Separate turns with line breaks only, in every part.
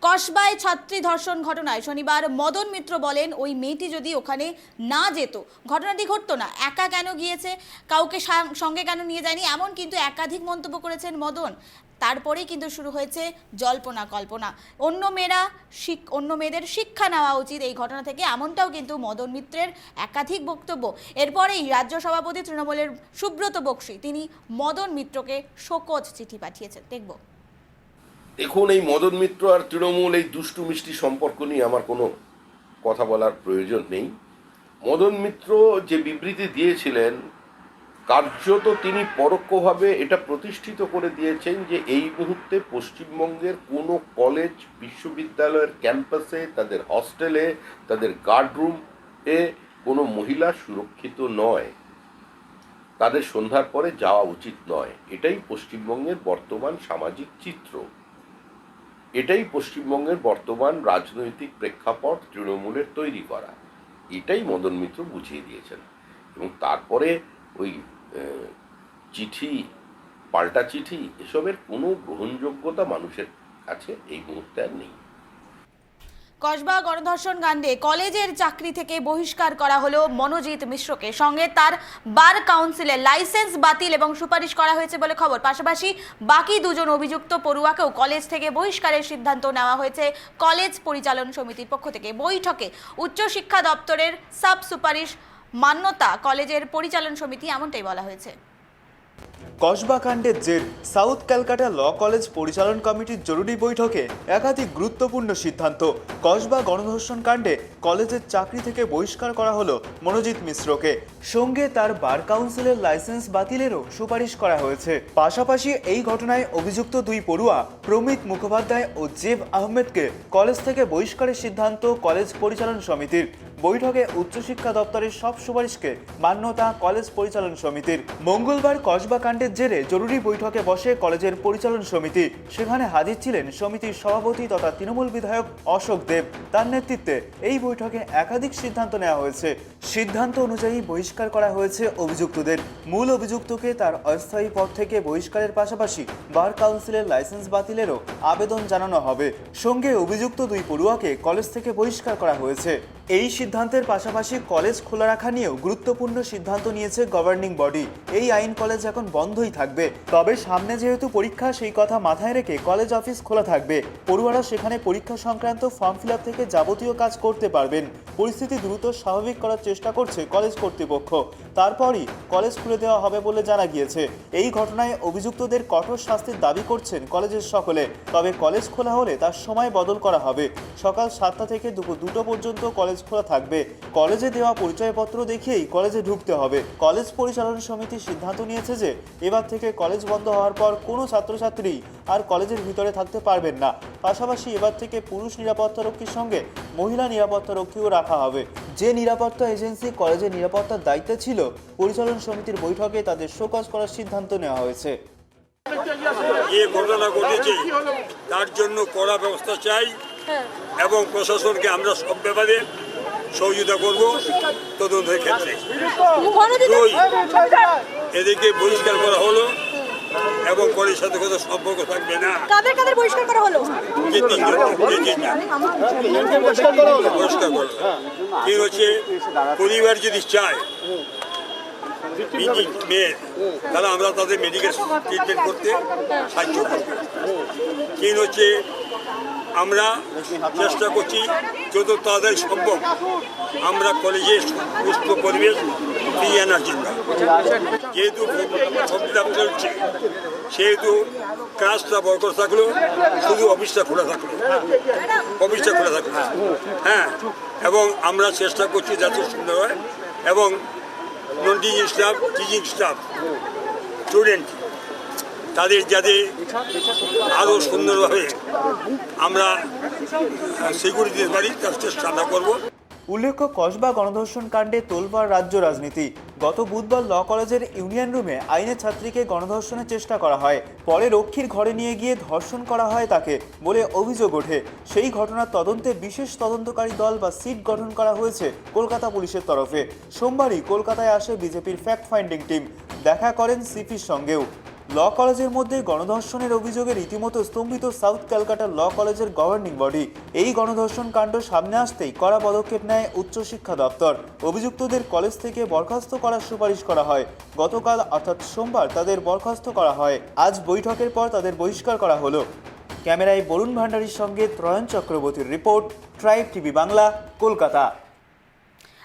কসবায় ছাত্রী ধর্ষণ ঘটনায় শনিবার মদন মিত্র বলেন ওই মেয়েটি যদি ওখানে না যেত ঘটনাটি ঘটতো না। একা কেন গিয়েছে, কাউকে সঙ্গে কেন নিয়ে যায়নি, এমন কিন্তু একাধিক মন্তব্য করেছেন মদন। তারপরেই কিন্তু শুরু হয়েছে জল্পনা কল্পনা, অন্য মেয়েদের শিক্ষা নেওয়া উচিত এই ঘটনা থেকে, এমনটাও কিন্তু মদন মিত্রের একাধিক বক্তব্য। এরপরেই রাজ্য সভাপতি তৃণমূলের সুব্রত বক্সী তিনি মদন মিত্রকে শোকজ চিঠি পাঠিয়েছেন। দেখব।
দেখুন, এই মদন মিত্র আর তৃণমূল এই দুষ্টু মিষ্টি সম্পর্ক নিয়ে আমার কোনো কথা বলার প্রয়োজন নেই। মদন মিত্র যে বিবৃতি দিয়েছিলেন, কার্যত তিনি পরোক্ষভাবে এটা প্রতিষ্ঠিত করে দিয়েছেন যে এই মুহূর্তে পশ্চিমবঙ্গের কোনো কলেজ বিশ্ববিদ্যালয়ের ক্যাম্পাসে, তাদের হস্টেলে, তাদের গার্ডরুমে কোনো মহিলা সুরক্ষিত নয়, তাদের সন্ধ্যার পরে যাওয়া উচিত নয়। এটাই পশ্চিমবঙ্গের বর্তমান সামাজিক চিত্র, এটাই পশ্চিমবঙ্গের বর্তমান রাজনৈতিক প্রেক্ষাপট তৃণমূলের তৈরি করা, এটাই মদন মিত্র বুঝিয়ে দিয়েছেন। এবং তারপরে ওই চিঠি, পাল্টা চিঠি, এসবের কোনো গ্রহণযোগ্যতা মানুষের কাছে এই মুহূর্তে আর নেই।
কসবা গণধর্ষণ কাণ্ডে কলেজের চাকরি থেকে বহিষ্কার করা হলো মনোজিৎ মিশ্রকে, সঙ্গে তার বার কাউন্সিলের লাইসেন্স বাতিল এবং সুপারিশ করা হয়েছে বলে খবর। পাশাপাশি বাকি দুজন অভিযুক্ত পড়ুয়াকেও কলেজ থেকে বহিষ্কারের সিদ্ধান্ত নেওয়া হয়েছে কলেজ পরিচালন সমিতির পক্ষ থেকে। বৈঠকে উচ্চশিক্ষা দপ্তরের সাব সুপারিশ মান্যতা কলেজের পরিচালন সমিতি, এমনটাই বলা হয়েছে।
কসবা কাণ্ডের জের সাউথ ক্যালকাটা ল কলেজ পরিচালন কমিটির জরুরি বৈঠকে একাধিক গুরুত্বপূর্ণ সিদ্ধান্ত। কসবা গণধর্ষণ কাণ্ডে কলেজের চাকরি থেকে বহিষ্কার করা হলো মনোজিৎ মিশ্রকে, সঙ্গে তার বার কাউন্সিলের লাইসেন্স বাতিলেরও সুপারিশ করা হয়েছে। পাশাপাশি এই ঘটনায় অভিযুক্ত দুই পড়ুয়া প্রমিত মুখোপাধ্যায় ও জেব আহমেদকে কলেজ থেকে বহিষ্কারের সিদ্ধান্ত কলেজ পরিচালন সমিতির। বৈঠকে উচ্চশিক্ষা দপ্তরের সব সুপারিশকে মান্যতা কলেজ পরিচালন সমিতির। মঙ্গলবার কসবা কাণ্ডের জেরে জরুরি বৈঠকে বসে কলেজের পরিচালন সমিতি। সেখানে হাজির ছিলেন সমিতির সভাপতি তথা তৃণমূল বিধায়ক অশোক দেব। তার নেতৃত্বে এই বৈঠকে একাধিক সিদ্ধান্ত নেওয়া হয়েছে। সিদ্ধান্ত অনুযায়ী বহিষ্কার করা হয়েছে অভিযুক্তদের। মূল অভিযুক্তকে তার অস্থায়ী পদ থেকে বহিষ্কারের পাশাপাশি বার কাউন্সিলের লাইসেন্স বাতিলেরও আবেদন জানানো হবে। সঙ্গে অভিযুক্ত দুই পড়ুয়াকে কলেজ থেকে বহিষ্কার করা হয়েছে। এই সিদ্ধান্তের পাশাপাশি কলেজ খোলা রাখা নিয়েও গুরুত্বপূর্ণ সিদ্ধান্ত নিয়েছে গভর্নিং বডি। এই আইন কলেজ এখন বন্ধই থাকবে, তবে সামনে যেহেতু পরীক্ষা, সেই কথা মাথায় রেখে কলেজ অফিস খোলা থাকবে। পড়ুয়ারা সেখানে পরীক্ষা সংক্রান্ত ফর্ম ফিল আপ থেকে যাবতীয় কাজ করতে পারবেন। পরিস্থিতি দ্রুত স্বাভাবিক করার চেষ্টা করছে কলেজ কর্তৃপক্ষ। তারপরই কলেজ খুলে দেওয়া হবে বলে জানা গিয়েছে। এই ঘটনায় অভিযুক্তদের কঠোর শাস্তির দাবি করছেন কলেজের সকলে। তবে কলেজ খোলা হলে তার সময় বদল করা হবে। সকাল 7টা থেকে দুপুর 2টো পর্যন্ত কলেজ খোলা থাকবে। কলেজে দেওয়া পরিচয়পত্র দেখিয়েই কলেজে ঢুকতে হবে। কলেজ পরিচালন সমিতি সিদ্ধান্ত নিয়েছে যে এবার থেকে কলেজ বন্ধ হওয়ার পর কোনো ছাত্রছাত্রী আর কলেজের ভিতরে থাকতে পারবেন না। পাশাপাশি এবার থেকে পুরুষ নিরাপত্তারক্ষীর সঙ্গে মহিলা নিরাপত্তারক্ষীও রাখা হবে। যে নিরাপত্তা এজেন্সি কলেজের নিরাপত্তার দায়িত্বে ছিল, পরিচালন সমিতির বৈঠকে তাদের শোকজ করার সিদ্ধান্ত নেওয়া হয়েছে।
যে ঘটনা ঘটেছে তার জন্য কড়া ব্যবস্থা চাই এবং প্রশাসনকে আমরা সব ব্যাপারে সহযোগিতা করব তদন্তের ক্ষেত্রে। এদেরকে বহিষ্কার করা হলো এবং কলেজের সাথে কোনো সম্পর্ক থাকবে না।
কাদের বহিষ্কার করা হলো?
বহিষ্কার করা হলো কি হচ্ছে, পরিবার যদি চায় মেয়ের, তাহলে আমরা তাদের মেডিকেল ট্রিটমেন্ট করতে সাহায্য করব। কি হচ্ছে, আমরা চেষ্টা করছি যত তাড়াতাড়ি সম্ভব আমরা কলেজে সুস্থ পরিবেশ ফিরিয়ে আনার জন্য। যেহেতু ফর্ম চলছে, সেহেতু ক্লাসটা বয়কট থাকলো, শুধু অফিসটা খোলা থাকলো, হ্যাঁ। এবং আমরা চেষ্টা করছি যাতে সুন্দর হয় এবং non teaching staff, teaching staff, student তাদের যাতে আরও সুন্দরভাবে আমরা সিকিউরিটি দিতে পারি তার চেষ্টা আমরা করবো।
উল্লেখ্য, কসবা গণধর্ষণ কাণ্ডে তোলপাড় রাজ্য রাজনীতি। গত বুধবার ল কলেজের ইউনিয়ন রুমে আইনের ছাত্রীকে গণধর্ষণের চেষ্টা করা হয়। পরে রক্ষীর ঘরে নিয়ে গিয়ে ধর্ষণ করা হয় তাকে বলে অভিযোগ ওঠে। সেই ঘটনার তদন্তে বিশেষ তদন্তকারী দল বা সিট গঠন করা হয়েছে কলকাতা পুলিশের তরফে। সোমবারই কলকাতায় আসে বিজেপির ফ্যাক্ট ফাইন্ডিং টিম। দেখা করেন সিপির সঙ্গেও। ল কলেজের মধ্যে গণধর্ষণের অভিযোগে রীতিমতো স্তম্ভিত সাউথ ক্যালকাটা ল কলেজের গভর্নিং বডি। এই গণধর্ষণ কাণ্ড সামনে আসতেই কড়া পদক্ষেপ নেয় উচ্চশিক্ষা দপ্তর। অভিযুক্তদের কলেজ থেকে বরখাস্ত করার সুপারিশ করা হয়। গতকাল অর্থাৎ সোমবার তাদের বরখাস্ত করা হয়। আজ বৈঠকের পর তাদের বহিষ্কার করা হলো। ক্যামেরায় বরুণ ভান্ডারীর সঙ্গে ত্রয়ন চক্রবর্তীর report, tribe TV Bangla, Kolkata.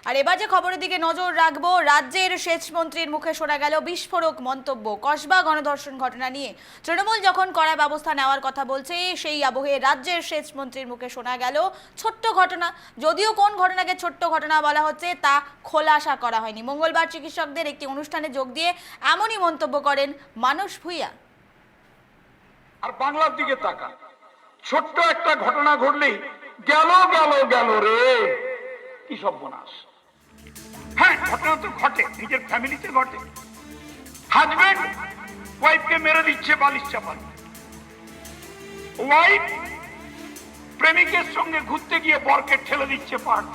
আর এবার যে খবরের দিকে নজর রাখবো, রাজ্যের সেচ মন্ত্রীর মুখে শোনা গেল বিস্ফোরক মন্তব্য কসবা গণধর্ষণ ঘটনা নিয়ে। তৃণমূল যখন কড়া ব্যবস্থা নেওয়ার কথা বলছে, সেই আবহে রাজ্যের সেচ মন্ত্রীর মুখে শোনা গেল ছোট্ট ঘটনা। যদিও কোন ঘটনাকে ছোট্ট ঘটনা বলা হচ্ছে তা খোলাসা করা হয়নি। মঙ্গলবার চিকিৎসকদের একটি অনুষ্ঠানে যোগ দিয়ে এমনই মন্তব্য করেন মানস ভূঁইয়া।
আর বাংলার দিকে তাকা, ছোট্ট একটা ঘটনা ঘটলেই গেল গেল গেল রে, কি সর্বনাশ। হ্যাঁ, ঘটনা তো ঘটে, নিজের ফ্যামিলিতে ঘটে। হাজবেন্ড ওয়াইফকে মেরে দিচ্ছে বালিশ চাপাতে, ওয়াইফ প্রেমিকের সঙ্গে ঘুরতে গিয়ে বরকে ঠেলে দিচ্ছে park.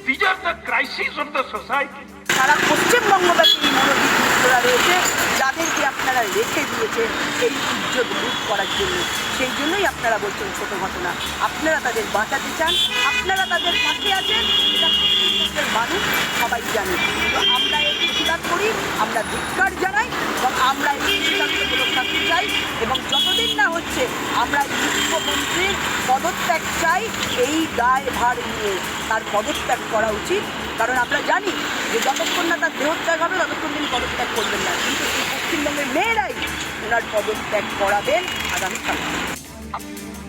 This are the crisis of the society.
সারা পশ্চিমবঙ্গব্যাপী মনোবিদ্যুৎরা রয়েছে, যাদেরকে আপনারা রেখে দিয়েছেন এই ইজ্জত লুট করার জন্য। সেই জন্যই আপনারা বলছেন ছোট ঘটনা। আপনারা তাদের বাঁচাতে চান, আপনারা তাদের পাশে আছেন, এটা পশ্চিমবঙ্গের মানুষ সবাই জানে। তো আমরা এর প্রতিবাদ করি, আমরা ধিক্কার জানাই এবং আমরা এই সিদ্ধান্তমূলক শাস্তি চাই। এবং যতদিন না হচ্ছে আমরা মুখ্যমন্ত্রীর পদত্যাগ চাই। এই দায়ভার নিয়ে তার পদত্যাগ করা উচিত, কারণ আমরা জানি যে যতক্ষণ না তার দেহত্যাগ হবে ততক্ষণ তিনি পদত্যাগ করবেন না। কিন্তু এই পশ্চিমবঙ্গের মেয়েরাই ওনার পদত্যাগ করাবেন আগামীকাল।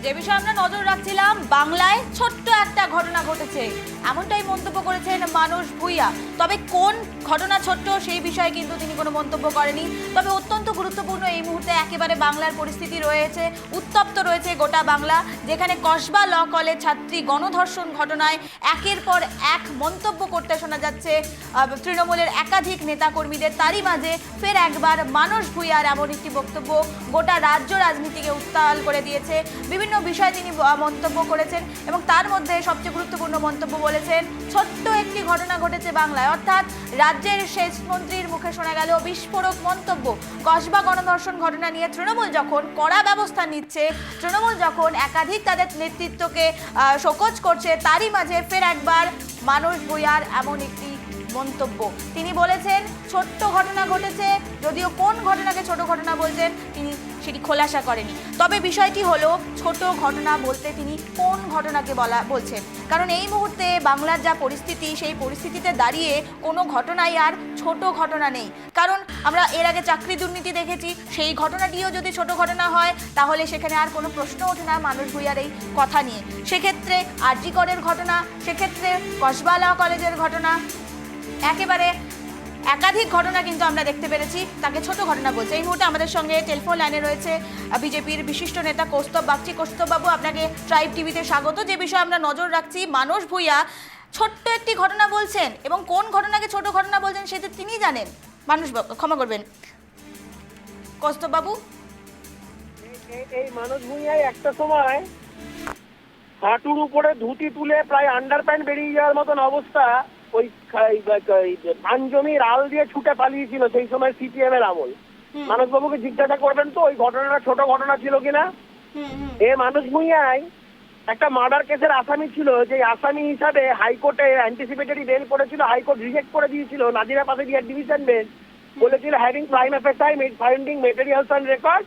যে বিষয়ে আমরা নজর রাখছিলাম, বাংলায় ছোট্ট একটা ঘটনা ঘটেছে, এমনটাই মন্তব্য করেছেন মানস ভূঁইয়া। তবে কোন ঘটনা ছোট্ট সেই বিষয়ে কিন্তু তিনি কোনো মন্তব্য করেনি। তবে অত্যন্ত গুরুত্বপূর্ণ এই মুহূর্তে একেবারে বাংলার পরিস্থিতি রয়েছে, উত্তপ্ত রয়েছে গোটা বাংলা, যেখানে কসবা ল কলেজ ছাত্রী গণধর্ষণ ঘটনায় একের পর এক মন্তব্য করতে শোনা যাচ্ছে তৃণমূলের একাধিক নেতাকর্মীদের। তারই মাঝে ফের একবার মানস ভূঁইয়ার এমন একটি বক্তব্য গোটা রাজ্য রাজনীতিকে উত্তাল করে দিয়েছে। বিভিন্ন বিষয়ে তিনি মন্তব্য করেছেন এবং তার মধ্যে সবচেয়ে গুরুত্বপূর্ণ মন্তব্য বলেছেন ছোট্ট একটি ঘটনা ঘটেছে বাংলায়। অর্থাৎ রাজ্যের সেচ মন্ত্রীর মুখে শোনা গেল বিস্ফোরক মন্তব্য। কসবা গণধর্ষণ ঘটনা নিয়ে তৃণমূল যখন কড়া ব্যবস্থা নিচ্ছে, তৃণমূল যখন একাধিক তাদের নেতৃত্বকে শোকজ করছে, তারই মাঝে ফের একবার মানস ভূঁইয়ার এমন একটি মন্তব্য। তিনি বলেছেন ছোট্ট ঘটনা ঘটেছে, যদিও কোন ঘটনাকে ছোট ঘটনা বলছেন তিনি সেটি খোলাসা করেনি। তবে বিষয়টি হলো ছোট ঘটনা বলতে তিনি কোন ঘটনাকে বলছেন, কারণ এই মুহূর্তে বাংলার যা পরিস্থিতি, সেই পরিস্থিতিতে দাঁড়িয়ে কোনো ঘটনাই আর ছোট ঘটনা নেই। কারণ আমরা এর আগে চাকরি দুর্নীতি দেখেছি, সেই ঘটনাটিও যদি ছোট ঘটনা হয় তাহলে সেখানে আর কোনো প্রশ্ন ওঠে না মানস ভূঁইয়ার এই কথা নিয়ে। সেক্ষেত্রে আরজি করের ঘটনা, সেক্ষেত্রে কসবা ল কলেজের ঘটনা, একেবারে একাধিক ঘটনা কিন্তু আমরা দেখতে পেরেছি, তাকে ছোট ঘটনা বলছে। এই মুহূর্তে আমাদের সঙ্গে টেলিফোন লাইনে রয়েছে বিজেপির বিশিষ্ট নেতা কৌস্তব বাগচি। কৌস্তববাবু, আপনাকে ট্রাইব টিভিতে স্বাগত। যে বিষয়ে আমরা নজর রাখছি, মানস ভূঁইয়া ছোট্ট একটি ঘটনা বলছেন এবং কোন ঘটনাকে ছোট ঘটনা বলছেন সেটা তিনি জানেন। মানুষ বাবু, ক্ষমা করবেন, কৌস্তববাবু।
এই মানস ভূঁইয়ায় একটা সময় হাঁটুর উপরে ধুতি তুলে প্রায় আন্ডার প্যান্ট বেরিয়ে যাওয়ার মতন অবস্থা, ওই ধান জমির আল দিয়ে ছুটে পালিয়েছিল সেই সময় সিপিএম এর আমল। মানস বাবুকে জিজ্ঞাসা করবেন তো ওই ঘটনাটা ছোট ঘটনা ছিল কিনা। এ মানস ভূঁইয়ায় একটা মার্ডার কেসের আসামি ছিল, যে আসামি হিসাবে হাইকোর্টে অ্যান্টিসিপেটরি বেল করেছিল, হাইকোর্ট রিজেক্ট করে দিয়েছিল। নাজিরা পাসেরিয়ার ডিভিশন বেঞ্চ বলেছিল having prima facie finding materials on record,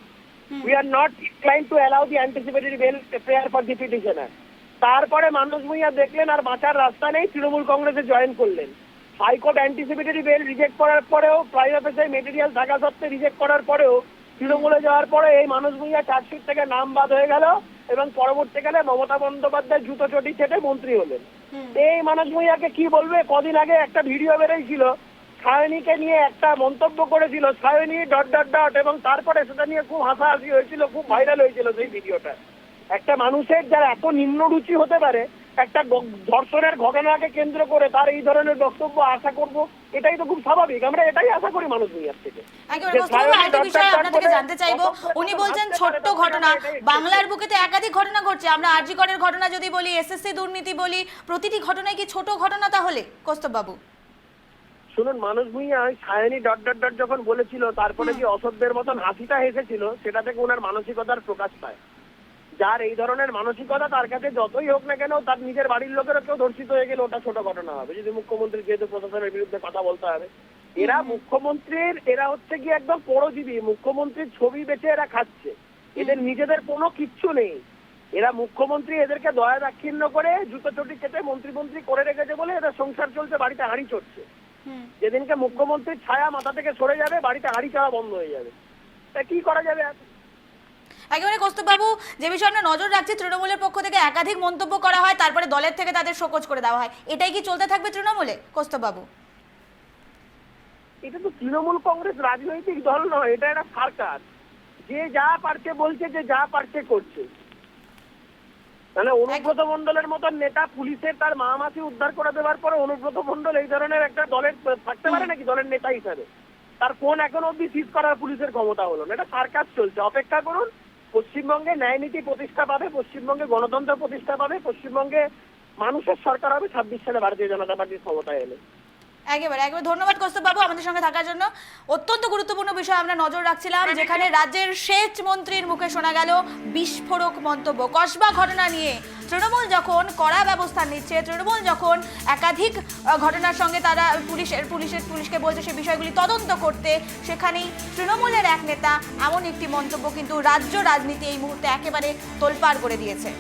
we are not inclined to allow the anticipatory bail prayer for the petitioner. তারপরে মানস ভূঁইয়া দেখলেন আর বাঁচার রাস্তা নেই, তৃণমূল কংগ্রেসে জয়েন করলেন। হাইকোর্ট অ্যান্টিসিপেটরি বেল রিজেক্ট করার পরেও, প্রাইম এফএসআই মেটেরিয়াল থাকা সত্ত্বে রিজেক্ট করার পরেও তৃণমূলে যাওয়ার পরে এই মানস ভূঁইয়া চার্জশিট থেকে নাম বাদ হয়ে গেল এবং পরবর্তীকালে মমতা বন্দ্যোপাধ্যায় জুতো চটি ছেটে মন্ত্রী হলেন। এই মানস ভূঁইয়াকে কি বলবে, কদিন আগে একটা ভিডিও বেরোয়ছিল, সায়নীকে নিয়ে একটা মন্তব্য করেছিল, সায়নী ... এবং তারপরে সেটা নিয়ে খুব হাসাহাসি হয়েছিল, খুব ভাইরাল হয়েছিল সেই ভিডিওটা। একটা মানুষের যারা এত নিম্ন রুচি হতে পারে, একটা ধর্ষণের ঘটনাকে কেন্দ্র করে তার এই ধরনের বক্তব্য আশা করব, এটাই তো খুব স্বাভাবিক। আমরা এটাই আশা করি মানুষ ভূঁইয়ার থেকে।
জানতে চাইবো, উনি বলছেন ছোট্ট ঘটনা, বাংলার বুকে তো একাধিক ঘটনা ঘটছে। আমরা আরজি করের ঘটনা যদি বলি, এসএসসি দুর্নীতি বলি, প্রতিটি ঘটনায় কি ছোট ঘটনা তাহলে কৌস্তব বাবু?
শুনুন, মানুষ ভূঁইয়া ওই সায়নী ডট ডট ডট যখন বলেছিল, তারপরে যে অসভ্যের মতন হাসিটা হেসেছিল, সেটা থেকে ওনার মানসিকতার প্রকাশ পায়। যার এই ধরনের মানসিকতা, তার কাছে যতই হোক না কেন, তার নিজের বাড়ির লোকেরও কেউ ধর্ষিত হয়ে গেলে ওটা ছোট ঘটনা হবে, যদি মুখ্যমন্ত্রী যেহেতু প্রশাসনের বিরুদ্ধে কথা বলতে হবে। এরা মুখ্যমন্ত্রীর, এরা হচ্ছে কি একদম পরজীবী, মুখ্যমন্ত্রীর ছবি বেচে এরা খাচ্ছে, এদের নিজেদের কোনো কিচ্ছু নেই। এরা মুখ্যমন্ত্রী এদেরকে দয়া দাক্ষিণ্য করে জুতো চটি কেটে মন্ত্রী করে রেখেছে বলে এদের সংসার চলছে, বাড়িতে হাঁড়ি চড়ছে। যেদিনকে মুখ্যমন্ত্রীর ছায়া মাথা থেকে সরে যাবে, বাড়িতে হাঁড়ি চাওয়া বন্ধ হয়ে যাবে। তা কি করা যাবে?
একেবারে কৌস্তববাবু, যে বিষয়ে আমরা নজর রাখছি, তৃণমূলের পক্ষ থেকে একাধিক মন্তব্য করা হয়, তারপরে দলের থেকে তাদের শোকজ করে দেওয়া হয়, এটাই কি চলতে থাকবে তৃণমূলে, কৌস্তববাবু?
এটা তো তৃণমূল কংগ্রেস রাজনৈতিক দল নয়, এটা একটা সরকার। যে যা পারছে বলছে, যে যা পারছে করছে। মানে অনুব্রত মণ্ডলের মতন নেতা পুলিশের তার মা মাসি উদ্ধার করে দেওয়ার পরে অনুব্রত মণ্ডল এই ধরনের একটা দলের থাকতে পারে নাকি দলের নেতা হিসাবে? তার ফোন এখন অব্দি সিজ করার পুলিশের ক্ষমতা হলো না। এটা সার্কাস চলছে, অপেক্ষা করুন। পশ্চিমবঙ্গে ন্যায় নীতি প্রতিষ্ঠা পাবে, পশ্চিমবঙ্গে গণতন্ত্র প্রতিষ্ঠা পাবে, পশ্চিমবঙ্গে মানুষের সরকার হবে 26 সালে ভারতীয় জনতা পার্টির ক্ষমতায় এলে।
একেবারে ধন্যবাদ কৌস্তববাবু আমাদের সঙ্গে থাকার জন্য। অত্যন্ত গুরুত্বপূর্ণ বিষয় আমরা নজর রাখছিলাম, যেখানে রাজ্যের সেচ মন্ত্রীর মুখে শোনা গেল বিস্ফোরক মন্তব্য। কসবা ঘটনা নিয়ে তৃণমূল যখন কড়া ব্যবস্থা নিচ্ছে, তৃণমূল যখন একাধিক ঘটনার সঙ্গে তারা পুলিশকে বলছে সে বিষয়গুলি তদন্ত করতে, সেখানেই তৃণমূলের এক নেতা এমন একটি মন্তব্য কিন্তু রাজ্য রাজনীতি এই মুহূর্তে একেবারে তোলপাড় করে দিয়েছে।